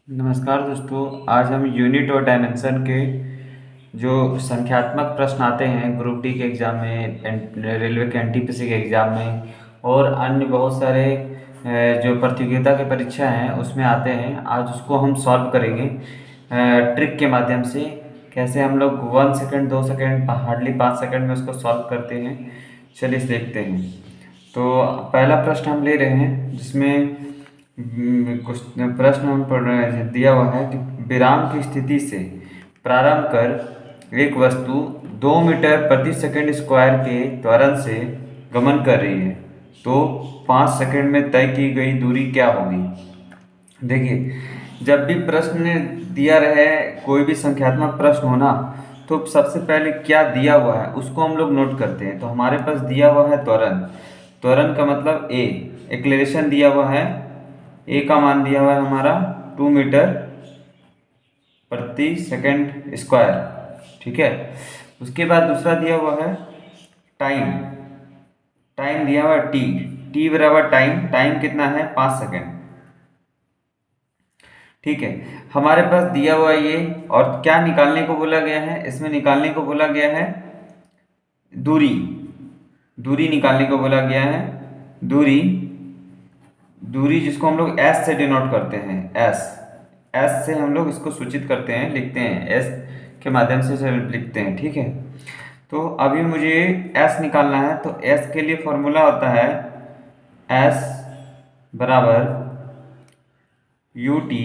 नमस्कार दोस्तों। आज हम यूनिट और डायमेंशन के जो संख्यात्मक प्रश्न आते हैं ग्रुप डी के एग्ज़ाम में, रेलवे के एनटीपीसी के एग्ज़ाम में और अन्य बहुत सारे जो प्रतियोगिता की परीक्षा हैं उसमें आते हैं, आज उसको हम सॉल्व करेंगे ट्रिक के माध्यम से। कैसे हम लोग 1 सेकंड 2 सेकंड हार्डली 5 सेकंड में उसको सॉल्व करते हैं, चलिए देखते हैं। तो पहला प्रश्न हम ले रहे हैं जिसमें कुछ प्रश्न हम पढ़ रहे हैं, दिया हुआ है कि विराम की स्थिति से प्रारंभ कर एक वस्तु 2 मीटर प्रति सेकंड स्क्वायर के त्वरण से गमन कर रही है, तो 5 सेकंड में तय की गई दूरी क्या होगी। देखिए, जब भी प्रश्न दिया रहे, कोई भी संख्यात्मक प्रश्न हो ना, तो सबसे पहले क्या दिया हुआ है उसको हम लोग नोट करते हैं। तो हमारे पास दिया हुआ है त्वरण। त्वरण का मतलब ए, एक्लेरेशन दिया हुआ है, ए का मान दिया हुआ है हमारा 2 मीटर प्रति सेकंड स्क्वायर, ठीक है। उसके बाद दूसरा दिया हुआ है टाइम। टाइम दिया हुआ है टी, टी बराबर टाइम, टाइम कितना है 5 सेकंड, ठीक है। हमारे पास दिया हुआ ये, और क्या निकालने को बोला गया है, इसमें निकालने को बोला गया है दूरी। दूरी निकालने को बोला गया है, दूरी। दूरी जिसको हम लोग एस से डिनोट करते हैं, एस। एस से हम लोग इसको सूचित करते हैं, लिखते हैं, एस के माध्यम से लिखते हैं, ठीक है। तो अभी मुझे एस निकालना है, तो एस के लिए फॉर्मूला होता है एस बराबर U T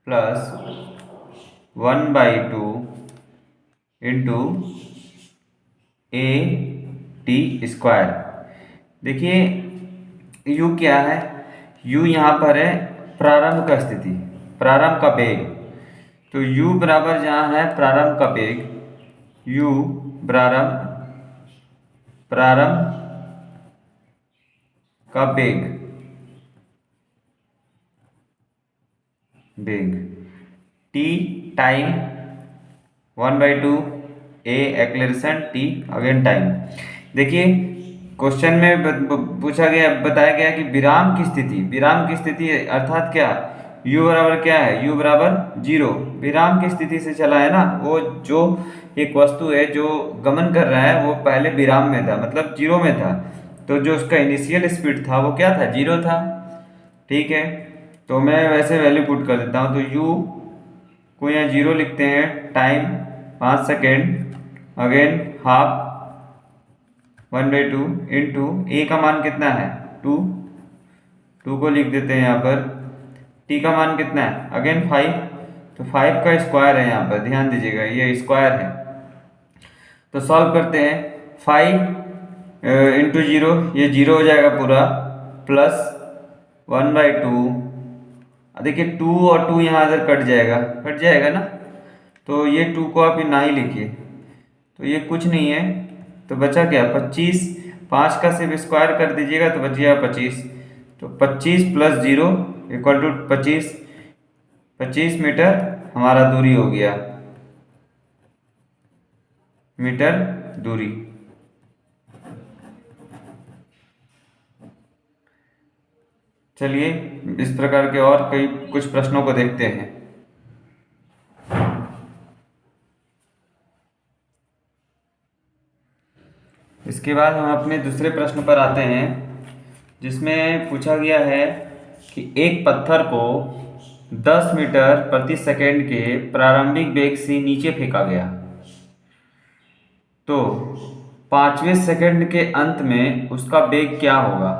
plus 1/2 into A T square. देखिए, यू क्या है, यू यहाँ पर है प्रारंभ का स्थिति, प्रारंभ का वेग। तो यू बराबर जहाँ है प्रारंभ का वेग, यू प्रारंभ प्रारंभ का वेग, वेग। टी टाइम, 1/2 ए एक्लेरेशन, टी अगेन टाइम। देखिए, क्वेश्चन में पूछा गया, बताया गया कि विराम की स्थिति, विराम की स्थिति अर्थात क्या, u बराबर क्या है, u बराबर 0, विराम की स्थिति से चला है ना। वो जो एक वस्तु है जो गमन कर रहा है वो पहले विराम में था, मतलब 0 में था, तो जो उसका इनिशियल स्पीड था वो क्या था, 0 था, ठीक है। तो मैं वैसे वैल्यू पुट कर देता हूँ, तो u को यहाँ 0 लिखते हैं, time 5 second, again half 1/2 into A का मान कितना है 2, 2 को लिख देते हैं यहाँ पर। टी का मान कितना है अगेन 5, तो 5 का स्क्वायर है यहाँ पर, ध्यान दीजिएगा ये स्क्वायर है। तो सॉल्व करते हैं, 5 इंटू 0, ये 0 हो जाएगा पूरा, प्लस 1/2। देखिए 2 और 2 यहाँ इधर कट जाएगा, कट जाएगा ना, तो ये 2 को आप ना ही लिखिए, तो ये कुछ नहीं है, तो बचा क्या 25। 5 का सिर्फ स्क्वायर कर दीजिएगा तो बच गया 25, तो 25 प्लस 0 इक्वल टू 25, 25 मीटर हमारा दूरी हो गया, मीटर दूरी। चलिए इस प्रकार के और कई कुछ प्रश्नों को देखते हैं। इसके बाद हम अपने दूसरे प्रश्न पर आते हैं, जिसमें पूछा गया है कि एक पत्थर को 10 मीटर प्रति सेकंड के प्रारंभिक वेग से नीचे फेंका गया, तो 5वें सेकंड के अंत में उसका वेग क्या होगा।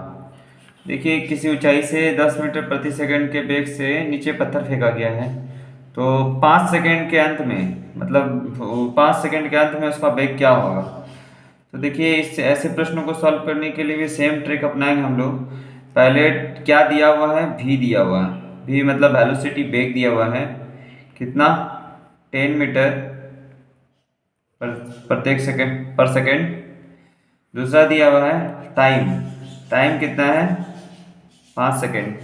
देखिए, किसी ऊंचाई से 10 मीटर प्रति सेकंड के वेग से नीचे पत्थर फेंका गया है, तो 5 सेकंड के अंत में, मतलब 5 सेकंड के अंत में उसका वेग क्या होगा। तो देखिए, इस ऐसे प्रश्नों को सॉल्व करने के लिए भी सेम ट्रिक अपनाएंगे हम लोग। पहले क्या दिया हुआ है, v दिया हुआ है, v मतलब वेलोसिटी, वेग दिया हुआ है कितना 10 मीटर प्रत्येक सेकंड पर सेकंड। दूसरा दिया हुआ है टाइम, टाइम कितना है 5 सेकंड,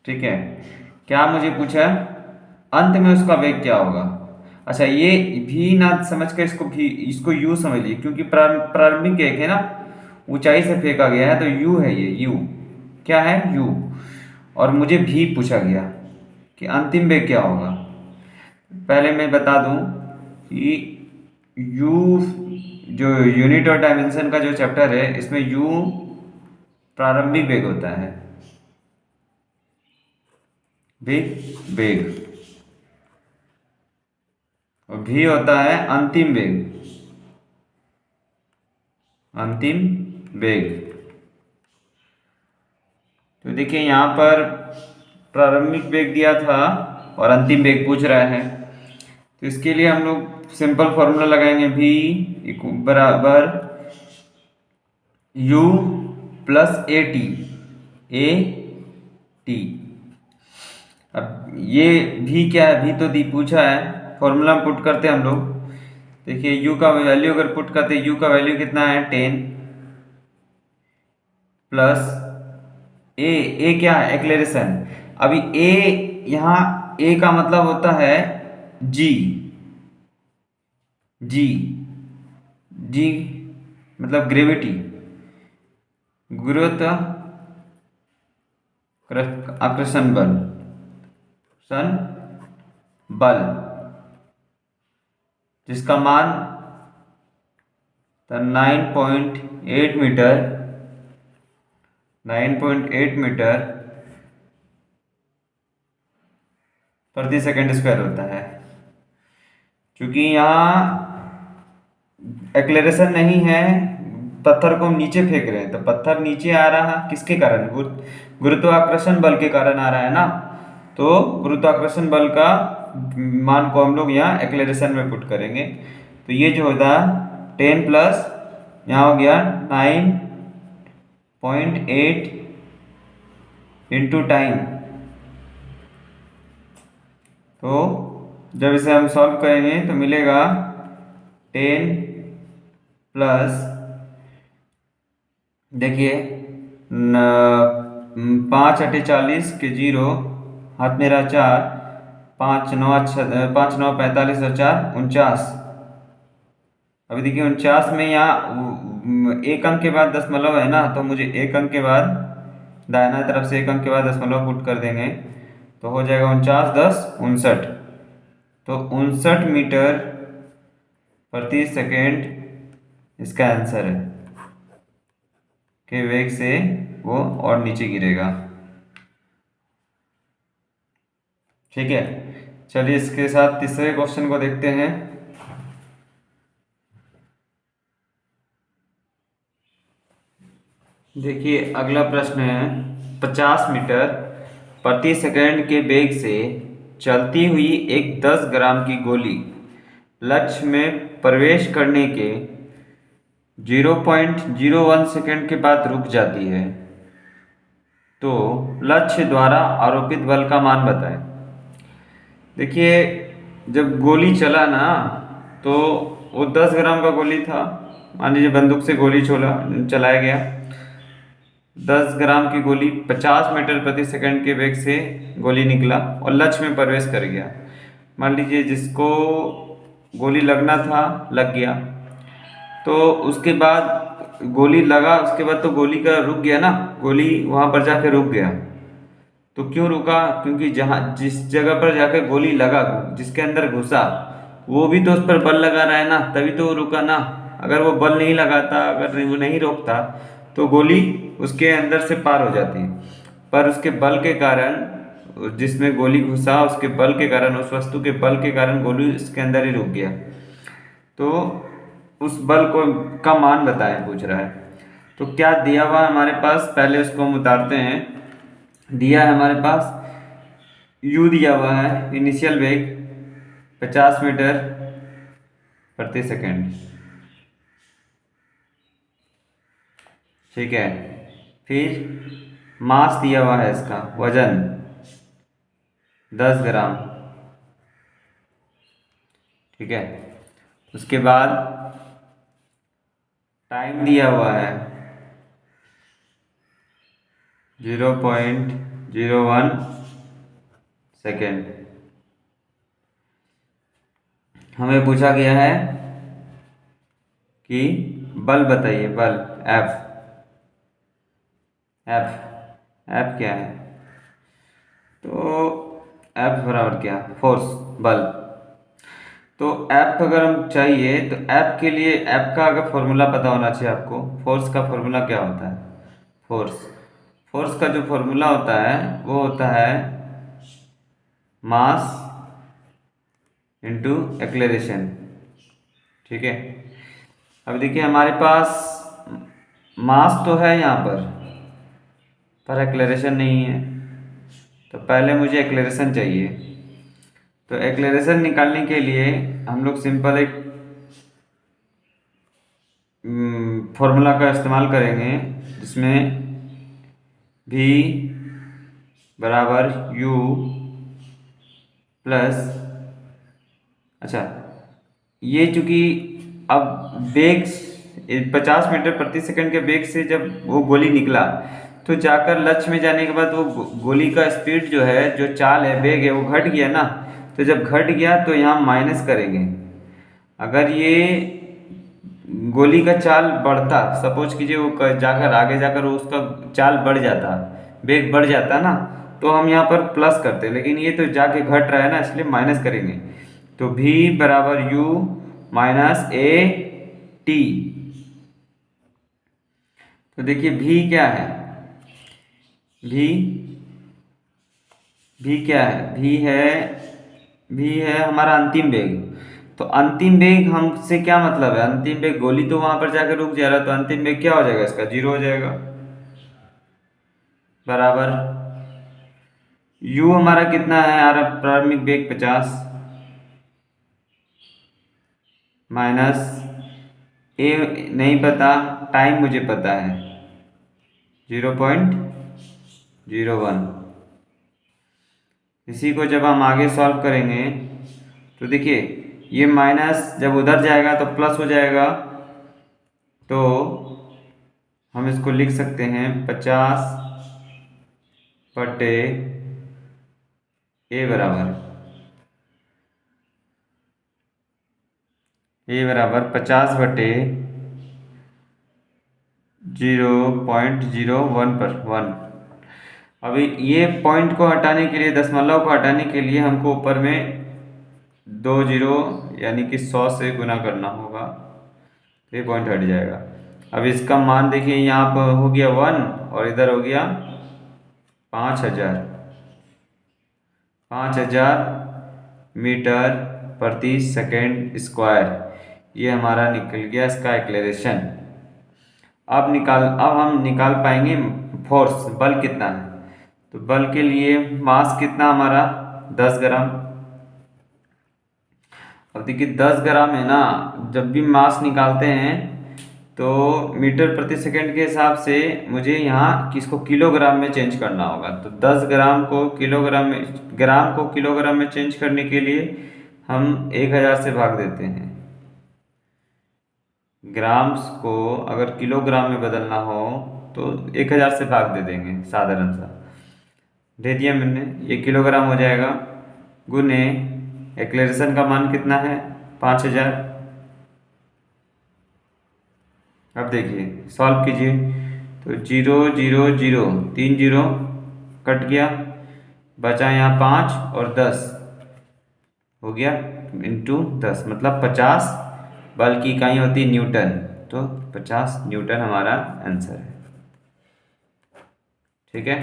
ठीक है। क्या मुझे पूछा, अंत में उसका वेग क्या होगा। अच्छा, ये भी ना समझ कर इसको भी, इसको यू समझ लीजिए, क्योंकि प्रारंभिक वेग है ना, ऊंचाई से फेंका गया है, तो यू है ये, यू क्या है u, और मुझे v पूछा गया कि अंतिम वेग क्या होगा। पहले मैं बता दूं कि u जो यूनिट और डायमेंशन का जो चैप्टर है इसमें u प्रारंभिक वेग होता है, वेग, और v होता है अंतिम वेग, अंतिम वेग। तो देखिए यहाँ पर प्रारंभिक वेग दिया था और अंतिम वेग पूछ रहा है, तो इसके लिए हम लोग सिंपल फॉर्मूला लगाएंगे, v बराबर u प्लस ए टी। अब ये v क्या है, v तो दी पूछा है, फॉर्मूला में पुट करते हैं हम लोग। देखिए u का वैल्यू अगर पुट करते हैं, u का वैल्यू कितना है 10, प्लस ए क्या है एक्लेरेशन। अभी ए यहाँ ए का मतलब होता है जी, जी जी मतलब ग्रेविटी, गुरुत्व आकर्षण बल, सन बल, जिसका मान 9.8 मीटर, 9.8 मीटर प्रति सेकंड स्क्वायर होता है। क्योंकि यहाँ एक्लेरेशन नहीं है, पत्थर को हम नीचे फेंक रहे हैं, तो पत्थर नीचे आ रहा है किसके कारण, गुरुत्वाकर्षण बल के कारण आ रहा है ना। तो गुरुत्वाकर्षण बल का मान को हम लोग यहाँ एक्लेरेशन में पुट करेंगे। तो ये जो होता है 10 प्लस यहाँ हो गया 9.8 इंटू टाइम। तो जब इसे हम सॉल्व करेंगे तो मिलेगा 10 प्लस, देखिए 5 × 40 के 0, हाथ मेरा 4, 5 9 45 और 4 49। अभी देखिए 49 में यहाँ एक अंक के बाद दशमलव है ना, तो मुझे एक अंक के बाद दाहिना तरफ से एक अंक के बाद दशमलव पुट कर देंगे, तो हो जाएगा 49 10 59। तो 59 मीटर प्रति सेकेंड इसका आंसर है, के वेग से वो और नीचे गिरेगा। ठीक है, चलिए इसके साथ तीसरे क्वेश्चन को देखते हैं। देखिए अगला प्रश्न है, 50 मीटर प्रति सेकंड के वेग से चलती हुई एक 10 ग्राम की गोली लक्ष्य में प्रवेश करने के 0.01 सेकंड के बाद रुक जाती है, तो लक्ष्य द्वारा आरोपित बल का मान बताएं। देखिए जब गोली चला ना, तो वो 10 ग्राम का गोली था, मान लीजिए बंदूक से गोली चलाया गया, 10 ग्राम की गोली 50 मीटर प्रति सेकंड के वेग से गोली निकला और लक्ष्य में प्रवेश कर गया। मान लीजिए जिसको गोली लगना था लग गया, तो उसके बाद गोली लगा, उसके बाद तो गोली का रुक गया ना, गोली वहाँ पर जाके रुक गया। तो क्यों रुका, क्योंकि जिस जगह पर जाकर गोली लगा, जिसके अंदर घुसा, वो भी तो उस पर बल लगा रहा है ना, तभी तो वो रुका ना। अगर वो बल नहीं लगाता, अगर वो नहीं रोकता, तो गोली उसके अंदर से पार हो जाती। पर उसके बल के कारण, जिसमें गोली घुसा उसके बल के कारण, उस वस्तु के बल के कारण गोली उसके अंदर ही रुक गया। तो उस बल को का मान बताएं पूछ रहा है। तो क्या दिया हुआ हमारे पास, पहले उसको हम उतारते हैं। दिया है हमारे पास u दिया हुआ है, इनिशियल वेग 50 मीटर प्रति सेकंड, ठीक है। फिर मास दिया हुआ है, इसका वजन 10 ग्राम, ठीक है। उसके बाद टाइम दिया हुआ है 0.01 सेकेंड। हमें पूछा गया है कि बल बताइए, बल F एफ क्या है, तो एफ बराबर क्या, फोर्स, बल। तो एफ अगर हम चाहिए तो एफ के लिए एफ का अगर फॉर्मूला पता होना चाहिए आपको। फोर्स का फॉर्मूला क्या होता है, फोर्स फोर्स का जो फॉर्मूला होता है वो होता है मास इनटू एक्लेरेशन। ठीक है, अब देखिए हमारे पास मास तो है यहाँ पर एक्लेरेशन नहीं है, तो पहले मुझे एक्लेरेशन चाहिए। तो एक्लेरेशन निकालने के लिए हम लोग सिंपल एक फॉर्मूला का इस्तेमाल करेंगे, जिसमें v बराबर u प्लस, अच्छा ये चूंकि अब वेग 50 मीटर प्रति सेकंड के वेग से जब वो गोली निकला, तो जाकर लक्ष्य में जाने के बाद वो गोली का स्पीड जो है, जो चाल है, वेग है, वो घट गया ना। तो जब घट गया तो यहाँ माइनस करेंगे। अगर ये गोली का चाल बढ़ता, सपोज कीजिए वो जाकर आगे जाकर उसका चाल बढ़ जाता, वेग बढ़ जाता ना, तो हम यहाँ पर प्लस करते, लेकिन ये तो जाके घट रहा है ना, इसलिए माइनस करेंगे। तो v बराबर u माइनस ए टी। तो देखिए v क्या है, v v क्या है, v है हमारा अंतिम वेग। तो अंतिम वेग हमसे क्या मतलब है, अंतिम वेग गोली तो वहां पर जाकर रुक जा रहा है, तो अंतिम वेग क्या हो जाएगा, इसका 0 हो जाएगा। बराबर u हमारा कितना है यार, प्रारंभिक वेग 50 माइनस ए नहीं पता, टाइम मुझे पता है 0.01। इसी को जब हम आगे सॉल्व करेंगे तो देखिए ये माइनस जब उधर जाएगा तो प्लस हो जाएगा। तो हम इसको लिख सकते हैं 50/a बराबर 50/0.01 पर 1। अभी ये पॉइंट को हटाने के लिए, दशमलव को हटाने के लिए हमको ऊपर में 2 जीरो यानी कि 100 से गुना करना होगा, तो ये पॉइंट हट जाएगा। अब इसका मान देखिए, यहाँ पर हो गया 1 और इधर हो गया 5000 मीटर प्रति सेकेंड स्क्वायर। ये हमारा निकल गया इसका एक्लेरेशन। अब हम निकाल पाएंगे फोर्स, बल कितना है। तो बल के लिए मास कितना हमारा 10 ग्राम। अब देखिए 10 ग्राम है ना, जब भी मास निकालते हैं तो मीटर प्रति सेकंड के हिसाब से मुझे यहाँ किसको किलोग्राम में चेंज करना होगा। तो 10 ग्राम को किलोग्राम में, ग्राम को किलोग्राम में चेंज करने के लिए हम 1000 से भाग देते हैं। ग्राम्स को अगर किलोग्राम में बदलना हो तो 1000 से भाग दे देंगे, साधारण सा दे दिया मैंने, ये किलोग्राम हो जाएगा। गुने एक्लेरेशन का मान कितना है 5000। अब देखिए सॉल्व कीजिए, तो 0 0 0 3 जीरो कट गया, बचा यहाँ 5 और 10 हो गया इंटू 10, मतलब 50। बल की इकाई होती है न्यूटन, तो 50 न्यूटन हमारा आंसर है। ठीक है।